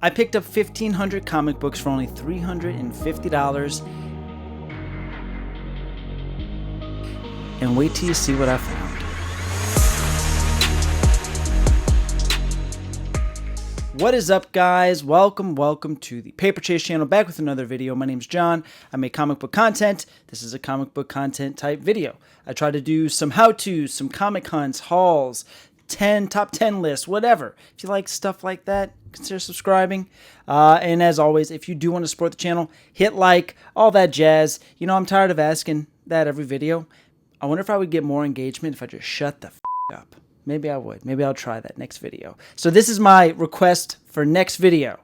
I picked up 1,500 comic books for only $350. And wait till you see what I found. What is up, guys? Welcome to the Paper Chase channel, back with another video. My name's John. I make comic book content. This is a comic book content type video. I try to do some how-tos, some comic hunts, hauls, top 10 lists, whatever. If you like stuff like that, consider subscribing. And as always, if you do want to support the channel, hit like, all that jazz. You know, I'm tired of asking that every video. I wonder if I would get more engagement if I just shut the f*** up. Maybe I would. Maybe I'll try that next video. So this is my request for next video,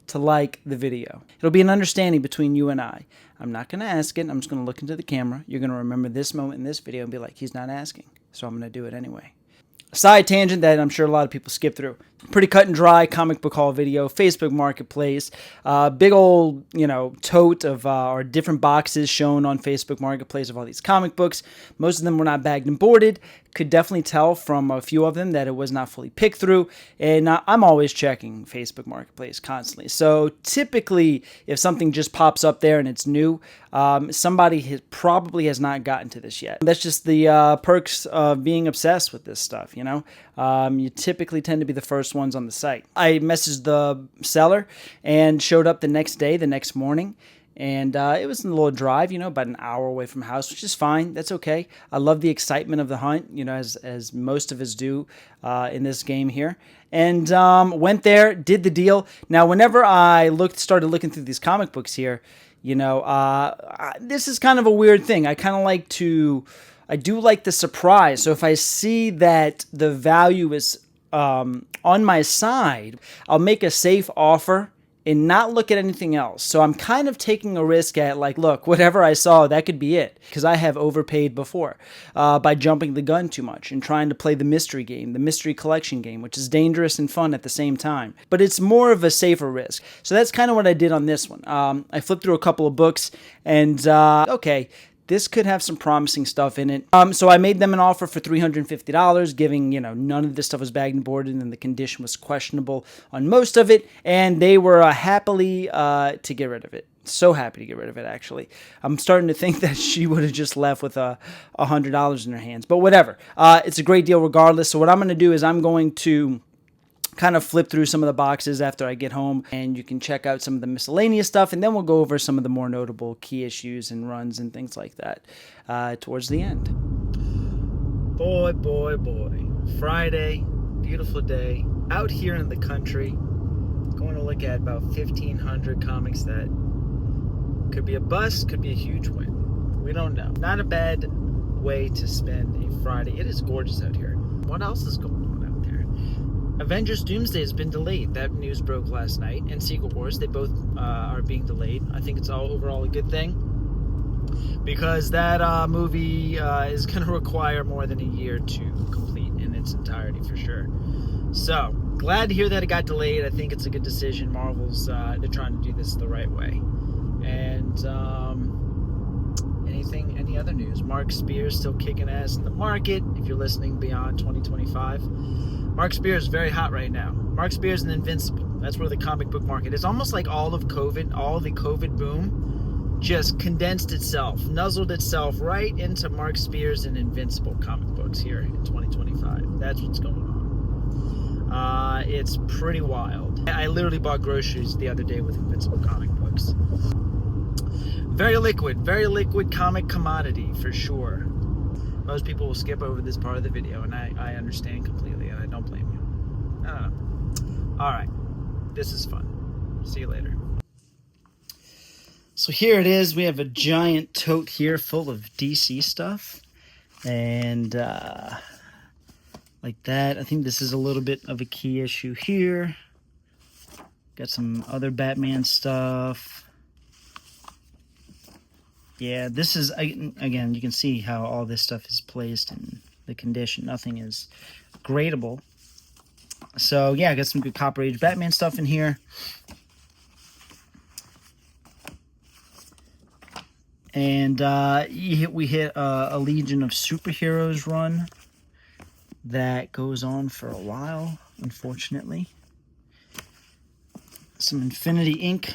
to like the video. It'll be an understanding between you and I. I'm not going to ask it. I'm just going to look into the camera. You're going to remember this moment in this video and be like, he's not asking. So I'm going to do it anyway. A side tangent that I'm sure a lot of people skip through. Pretty cut and dry comic book haul video, Facebook Marketplace, big old, tote of or different boxes shown on Facebook Marketplace of all these comic books. Most of them were not bagged and boarded. Could definitely tell from a few of them that it was not fully picked through. And I'm always checking Facebook Marketplace constantly. So typically, if something just pops up there and it's new, somebody probably has not gotten to this yet. That's just the perks of being obsessed with this stuff, You typically tend to be the first ones on the site. I messaged the seller and showed up the next day, the next morning. And it was a little drive, about an hour away from the house, which is fine. That's okay. I love the excitement of the hunt, as most of us do in this game here. And went there, did the deal. Now, whenever I started looking through these comic books here, this is kind of a weird thing. I do like the surprise. So if I see that the value is on my side, I'll make a safe offer and not look at anything else. So I'm kind of taking a risk at look, whatever I saw, that could be it. Because I have overpaid before by jumping the gun too much and trying to play the mystery game, the mystery collection game, which is dangerous and fun at the same time. But it's more of a safer risk. So that's kind of what I did on this one. I flipped through a couple of books and, okay, this could have some promising stuff in it. So I made them an offer for $350, giving, none of this stuff was bagged and boarded and the condition was questionable on most of it. And they were happily to get rid of it. So happy to get rid of it, actually. I'm starting to think that she would have just left with $100 in her hands. But whatever. It's a great deal regardless. So what I'm going to do is I'm going to kind of flip through some of the boxes after I get home, and you can check out some of the miscellaneous stuff, and then we'll go over some of the more notable key issues and runs and things like that towards the end. Boy, Friday, beautiful day, out here in the country, going to look at about 1,500 comics that could be a bust, could be a huge win. We don't know. Not a bad way to spend a Friday. It is gorgeous out here. What else is going on out there? Avengers Doomsday has been delayed. That news broke last night. And Secret Wars, they both are being delayed. I think it's overall a good thing, because that movie is going to require more than a year to complete in its entirety for sure. So, glad to hear that it got delayed. I think it's a good decision. Marvel's, they're trying to do this the right way. And, any other news? Mark Spears still kicking ass in the market. If you're listening beyond 2025, Mark Spears is very hot right now. Mark Spears and Invincible. That's where the comic book market. It's almost like all the COVID boom just condensed itself, nuzzled itself right into Mark Spears and Invincible comic books here in 2025. That's what's going on. It's pretty wild. I literally bought groceries the other day with Invincible comic books. Very liquid comic commodity for sure. Most people will skip over this part of the video, and I understand completely, and I don't blame you. I don't know. All right, this is fun. See you later. So here it is. We have a giant tote here full of DC stuff, and like that. I think this is a little bit of a key issue here. Got some other Batman stuff. Yeah, this is, again, you can see how all this stuff is placed in the condition. Nothing is gradable. So, yeah, I got some good Copper Age Batman stuff in here. And we hit a Legion of Superheroes run that goes on for a while, unfortunately. some Infinity ink.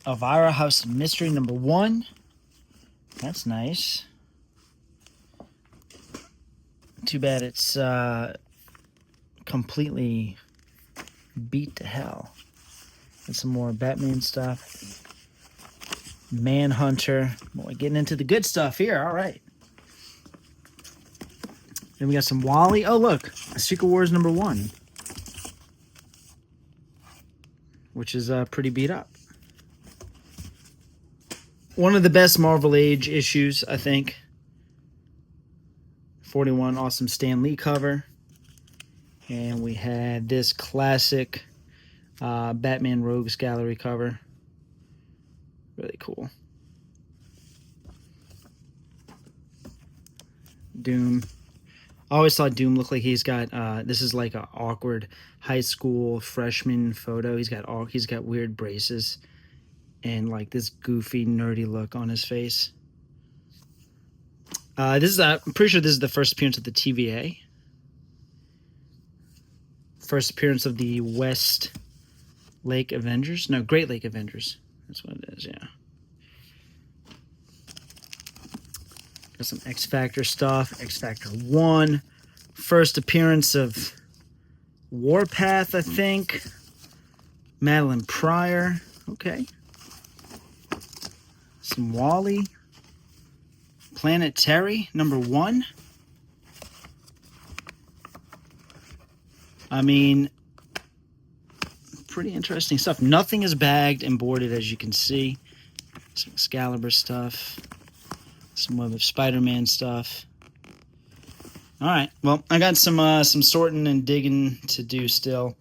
Elvira House of Mystery #1. That's nice. Too bad it's completely beat to hell. And some more Batman stuff. Manhunter. Boy, getting into the good stuff here. All right. Then we got some Wally. Oh, look. Secret Wars #1. Which is pretty beat up. One of the best Marvel Age issues, I think. 41 awesome Stan Lee cover. And we had this classic Batman Rogues Gallery cover. Really cool. Doom. I always thought Doom looked like he's got this is like an awkward high school freshman photo. He's got weird braces and like this goofy nerdy look on his face. I'm pretty sure this is the first appearance of the TVA. First appearance of the West Lake Avengers. No, Great Lake Avengers. That's what it is, yeah. Got some X Factor stuff. X Factor 1. First appearance of Warpath, I think. Madeline Pryor. Okay. Some Wally. Planet Terry, #1. I mean, pretty interesting stuff. Nothing is bagged and boarded, as you can see. Some Excalibur stuff. Some Web of SpiderMan stuff. All right. Well, I got some sorting and digging to do still.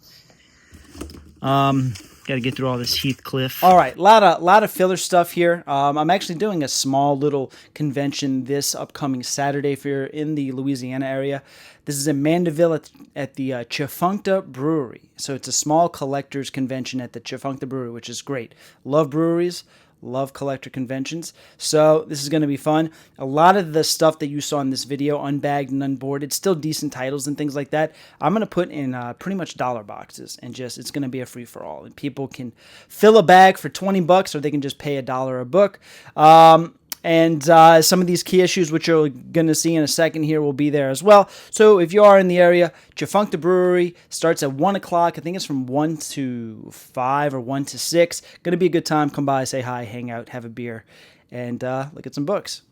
Got to get through all this Heathcliff. All right, lot of filler stuff here. I'm actually doing a small little convention this upcoming Saturday if you're in the Louisiana area. This is in Mandeville at the Chifuncta Brewery. So it's a small collectors convention at the Chifuncta Brewery, which is great. Love breweries. Love collector conventions. So this is going to be fun. A lot of the stuff that you saw in this video, unbagged and unboarded, still decent titles and things like that, I'm going to put in pretty much dollar boxes, and it's going to be a free-for-all. And people can fill a bag for $20, or they can just pay $1 a book. And some of these key issues, which you're going to see in a second here, will be there as well. So if you are in the area, Chifuncta Brewery starts at 1 o'clock. I think it's from 1 to 5 or 1 to 6. Going to be a good time. Come by, say hi, hang out, have a beer, and look at some books.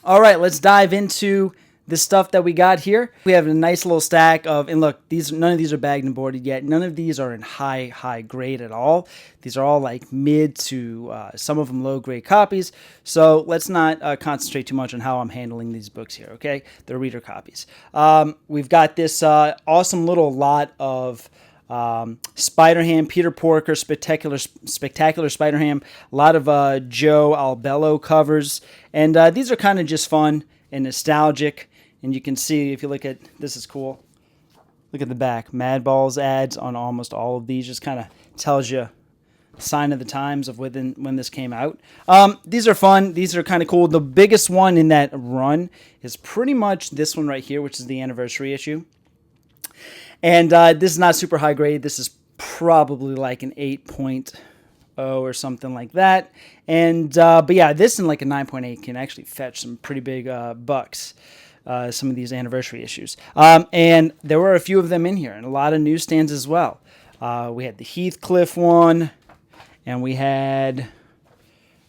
All right, let's dive into this stuff that we got here. We have a nice little stack of, and look, none of these are bagged and boarded yet. None of these are in high grade at all. These are all like mid to some of them low grade copies. So let's not concentrate too much on how I'm handling these books here, okay? They're reader copies. We've got this awesome little lot of Spider-Ham, Peter Porker, Spectacular Spider-Ham, a lot of Joe Albello covers, and these are kind of just fun and nostalgic. And you can see, if you look at, this is cool. Look at the back. Madballs ads on almost all of these. Just kind of tells you sign of the times of when this came out. These are fun. These are kind of cool. The biggest one in that run is pretty much this one right here, which is the anniversary issue. And this is not super high grade. This is probably like an 8.0 or something like that. And but yeah, this in like a 9.8 can actually fetch some pretty big bucks. Some of these anniversary issues. And there were a few of them in here, and a lot of newsstands as well. We had the Heathcliff one, and we had,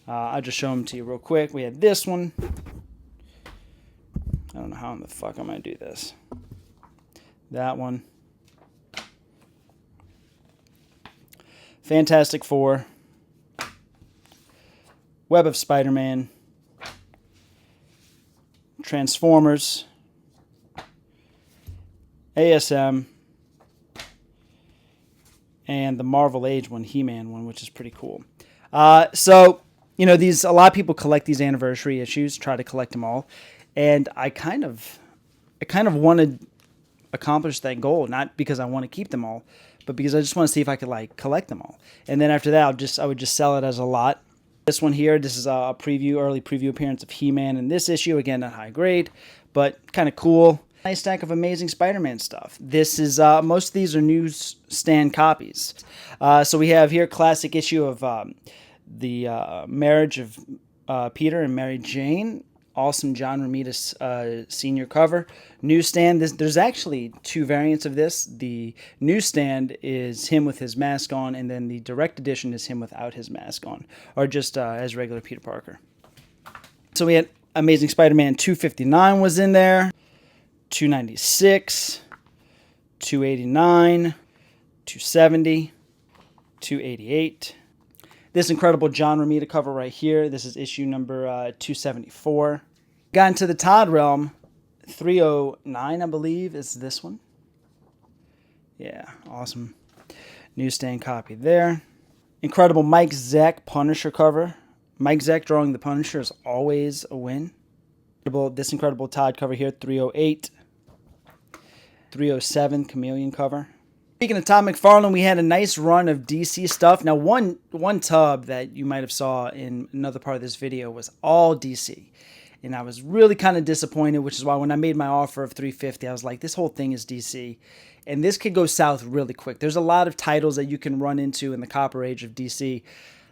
I'll just show them to you real quick. We had this one. I don't know how in the fuck I'm going to do this. That one. Fantastic Four. Web of Spider-Man. Transformers, ASM, and the Marvel Age one, He-Man one, which is pretty cool. So, you know, a lot of people collect these anniversary issues, try to collect them all, and I kind of want to accomplish that goal, not because I want to keep them all, but because I just want to see if I could like collect them all. And then after that, I would just sell it as a lot. This one here, this is a early preview appearance of He-Man in this issue. Again, not high grade, but kind of cool. Nice stack of Amazing Spider-Man stuff. This is, most of these are newsstand copies. So we have here classic issue of the marriage of Peter and Mary Jane. Awesome John Romita senior cover. Newsstand, there's actually two variants of this. The newsstand is him with his mask on, and then the direct edition is him without his mask on, or just as regular Peter Parker. So we had Amazing Spider-Man 259 was in there. 296, 289, 270, 288. This incredible John Romita cover right here. This is issue number 274. Got into the Todd realm. 309, I believe, is this one. Yeah, awesome. Newsstand copy there. Incredible Mike Zeck Punisher cover. Mike Zeck drawing the Punisher is always a win. This incredible Todd cover here, 308. 307 Chameleon cover. Speaking of Todd McFarlane, we had a nice run of DC stuff. Now, one tub that you might have saw in another part of this video was all DC. And I was really kind of disappointed, which is why when I made my offer of $350, I was like, this whole thing is DC. And this could go south really quick. There's a lot of titles that you can run into in the Copper Age of DC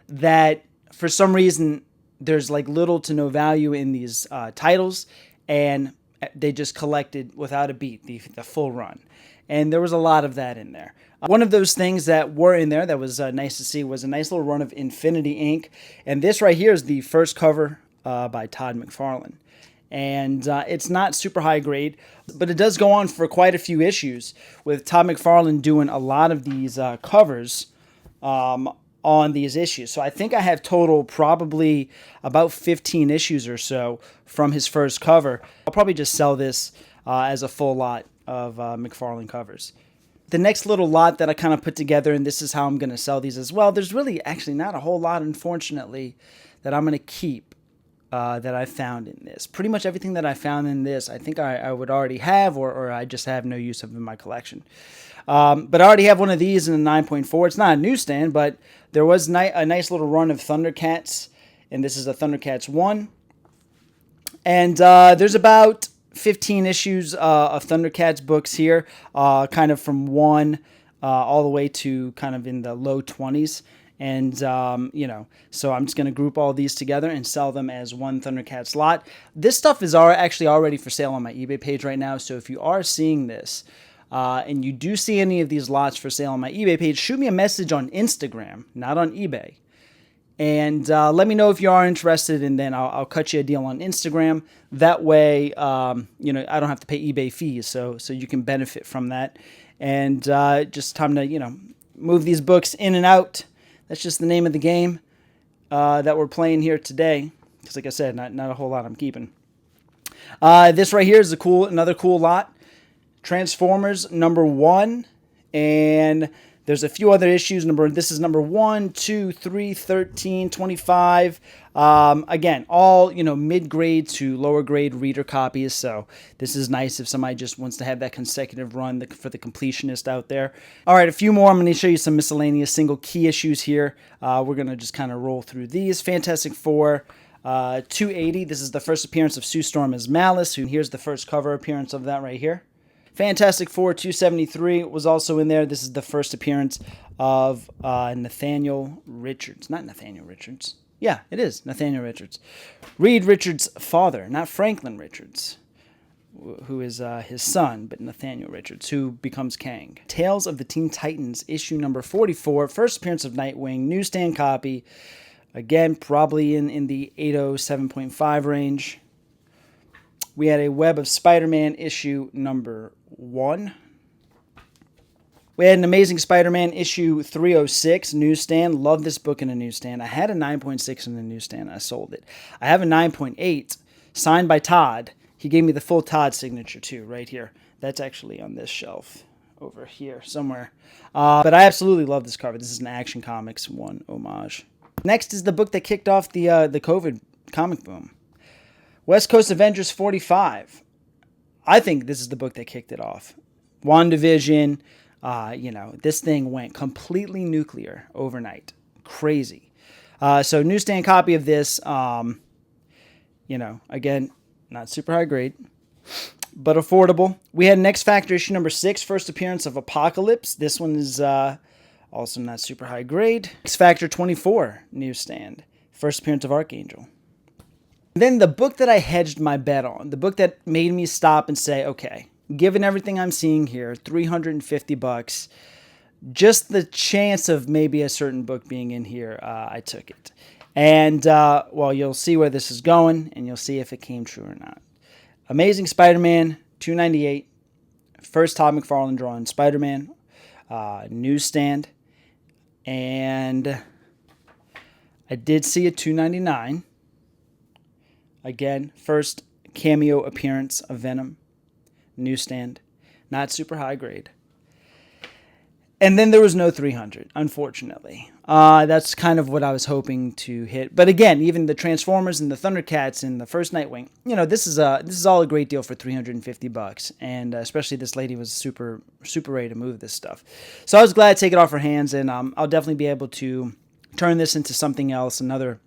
that, for some reason, there's like little to no value in these titles, and they just collected without a beat, the full run. And there was a lot of that in there. One of those things that were in there that was nice to see was a nice little run of Infinity Inc. And this right here is the first cover by Todd McFarlane. And it's not super high grade, but it does go on for quite a few issues, with Todd McFarlane doing a lot of these covers on these issues. So I think I have total probably about 15 issues or so from his first cover. I'll probably just sell this as a full lot of McFarlane covers. The next little lot that I kind of put together, and this is how I'm going to sell these as well, there's really actually not a whole lot, unfortunately, that I'm going to keep that I found in this. Pretty much everything that I found in this, I think I would already have, or I just have no use of in my collection. But I already have one of these in a 9.4. It's not a newsstand, but there was a nice little run of Thundercats, and this is a Thundercats 1. And there's about 15 issues of Thundercats books here, kind of from 1 all the way to kind of in the low 20s. And, so I'm just going to group all these together and sell them as one Thundercats lot. This stuff is actually already for sale on my eBay page right now, so if you are seeing this, and you do see any of these lots for sale on my eBay page, shoot me a message on Instagram, not on eBay. And let me know if you are interested, and then I'll cut you a deal on Instagram. That way, I don't have to pay eBay fees, so you can benefit from that. And just time to, move these books in and out. That's just the name of the game that we're playing here today. Because like I said, not a whole lot I'm keeping. This right here is another cool lot. Transformers number 1, and there's a few other issues. This is number 1, 2, 3, 13, 25. Again, all mid-grade to lower grade reader copies. So this is nice if somebody just wants to have that consecutive run for the completionist out there. All right, a few more. I'm going to show you some miscellaneous single key issues here. We're going to just kind of roll through these. Fantastic Four. 280. This is the first appearance of Sue Storm as Malice. Here's the first cover appearance of that right here. Fantastic Four 273 was also in there. This is the first appearance of Nathaniel Richards. Not Nathaniel Richards. Yeah, it is Nathaniel Richards. Reed Richards' father, not Franklin Richards, who is his son, but Nathaniel Richards, who becomes Kang. Tales of the Teen Titans, issue number 44, first appearance of Nightwing, newsstand copy. Again, probably in the 807.5 range. We had a Web of Spider-Man issue number 1. We had an Amazing Spider-Man issue 306, newsstand. Love this book in a newsstand. I had a 9.6 in the newsstand. I sold it. I have a 9.8 signed by Todd. He gave me the full Todd signature too, right here. That's actually on this shelf over here somewhere. But I absolutely love this cover. This is an Action Comics 1 homage. Next is the book that kicked off the COVID comic boom. West Coast Avengers 45. I think this is the book that kicked it off. WandaVision, this thing went completely nuclear overnight. Crazy. So newsstand copy of this, again, not super high grade. but affordable. We had X Factor issue number 6, first appearance of Apocalypse. This one is also not super high grade. X Factor 24 newsstand, first appearance of Archangel. Then the book that I hedged my bet on, the book that made me stop and say, okay, given everything I'm seeing here, $350, just the chance of maybe a certain book being in here, I took it. And, well, you'll see where this is going, and you'll see if it came true or not. Amazing Spider-Man, $298. First Todd McFarlane drawing Spider-Man, newsstand. And I did see a $299. Again, first cameo appearance of Venom, newsstand, not super high grade. And then there was no 300, unfortunately. That's kind of what I was hoping to hit. But again, even the Transformers and the Thundercats and the first Nightwing, you know, this is all a great deal for $350. And especially this lady was super ready to move this stuff. So I was glad to take it off her hands, and I'll definitely be able to turn this into something else, another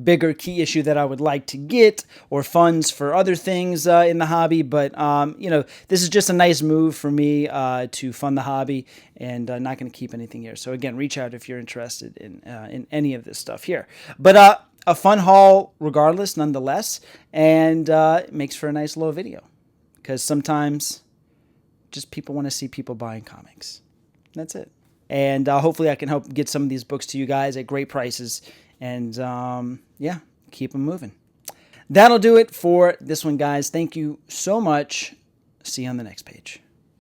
bigger key issue that I would like to get, or funds for other things in the hobby. But you know, this is just a nice move for me to fund the hobby, and not going to keep anything here. So again, reach out if you're interested in any of this stuff here. But a fun haul regardless, nonetheless, and it makes for a nice little video, because sometimes just people want to see people buying comics. That's it. And hopefully I can help get some of these books to you guys at great prices. And, yeah, keep them moving. That'll do it for this one, guys. Thank you so much. See you on the next page.